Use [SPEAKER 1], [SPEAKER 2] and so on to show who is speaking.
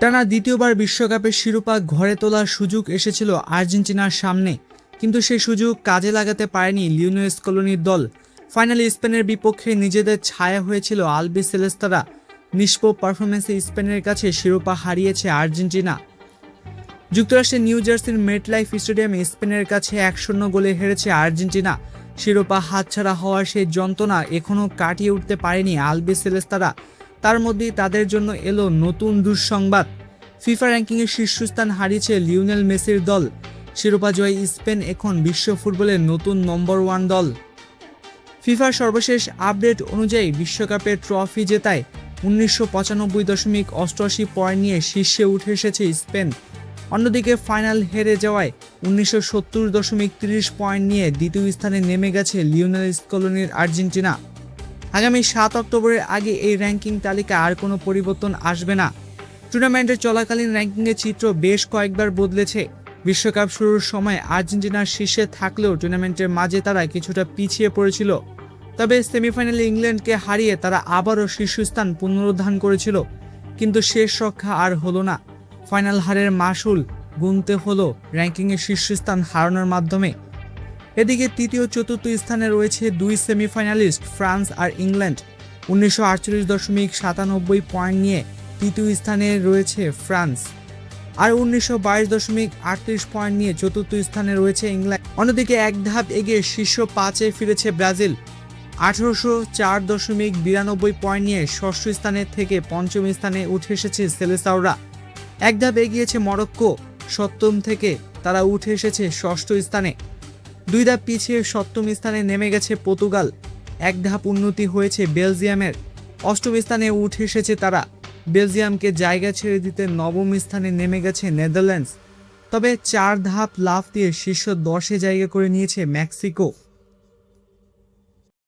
[SPEAKER 1] টানা দ্বিতীয়বার বিশ্বকাপের শিরোপা ঘরে তোলার সুযোগ এসেছিল আর্জেন্টিনার সামনে, কিন্তু সেই সুযোগ কাজে লাগাতে পারেনি লিওনেল স্কলোনির দল। ফাইনালে স্পেনের বিপক্ষে নিজেদের ছায়া হয়েছিল আলবিসেলেস্তারা। নিষ্প্রভ পারফরমেন্সে স্পেনের কাছে শিরোপা হারিয়েছে আর্জেন্টিনা। যুক্তরাষ্ট্রের নিউ জার্সির মেটলাইফ স্টেডিয়ামে স্পেনের কাছে 1-0 গোলে হেরেছে আর্জেন্টিনা। শিরোপা হাতছাড়া হওয়ার সেই যন্ত্রণা এখনও কাটিয়ে উঠতে পারেনি আলবিসেলেস্তারা। তার মধ্যেই তাদের জন্য এলো নতুন দুঃসংবাদ। ফিফা র্যাঙ্কিংয়ে শীর্ষস্থান হারিয়েছে লিওনেল মেসির দল। শিরোপা জয়ী স্পেন এখন বিশ্ব ফুটবলের নতুন নম্বর 1 দল। ফিফার সর্বশেষ আপডেট অনুযায়ী বিশ্বকাপের ট্রফি জেতায় 1995.88 পয়েন্ট নিয়ে শীর্ষে উঠে এসেছে স্পেন। অন্যদিকে ফাইনাল হেরে যাওয়ায় 1970.30 পয়েন্ট নিয়ে দ্বিতীয় স্থানে নেমে গেছে লিওনেল স্কলোনির আর্জেন্টিনা। আগামী 7 অক্টোবরের আগে এই র্যাঙ্কিং তালিকা আর কোনো পরিবর্তন আসবে না। টুর্নামেন্টের চলাকালীন র্যাঙ্কিংয়ের চিত্র বেশ কয়েকবার বদলেছে। বিশ্বকাপ শুরুর সময় আর্জেন্টিনার শীর্ষে থাকলেও টুর্নামেন্টের মাঝে তারা কিছুটা পিছিয়ে পড়েছিল। তবে সেমিফাইনালে ইংল্যান্ডকে হারিয়ে তারা আবারও শীর্ষস্থান পুনরুদ্ধার করেছিল, কিন্তু শেষ রক্ষা আর হলো না। ফাইনাল হারের মাসুল গুনতে হলো র্যাঙ্কিংয়ে শীর্ষস্থান হারানোর মাধ্যমে। এদিকে তৃতীয় ও চতুর্থ স্থানে রয়েছে দুই সেমিফাইনালিস্ট ফ্রান্স আর ইংল্যান্ড। 1948.97 পয়েন্ট নিয়ে তৃতীয় স্থানে রয়েছে ফ্রান্স, আর 1922.38 পয়েন্ট নিয়ে চতুর্থ স্থানে রয়েছে ইংল্যান্ড। অন্যদিকে এক ধাপ এগিয়ে শীর্ষ 5-এ ফিরেছে ব্রাজিল। 1804.92 পয়েন্ট নিয়ে ষষ্ঠ স্থানে থেকে পঞ্চম স্থানে উঠে এসেছে সেলেসাওরা। এক ধাপ এগিয়েছে মরক্কো, সপ্তম থেকে তারা উঠে এসেছে ষষ্ঠ স্থানে। দুই ধাপ পিছিয়ে সপ্তম স্থানে নেমে গেছে পর্তুগাল। এক ধাপ উন্নতি হয়েছে বেলজিয়ামের, অষ্টম স্থানে উঠে এসেছে তারা। বেলজিয়ামকে জায়গা ছেড়ে দিতে নবম স্থানে নেমে গেছে নেদারল্যান্ডস। তবে 4 ধাপ লাফ দিয়ে শীর্ষ 10-এ জায়গা করে নিয়েছে মেক্সিকো।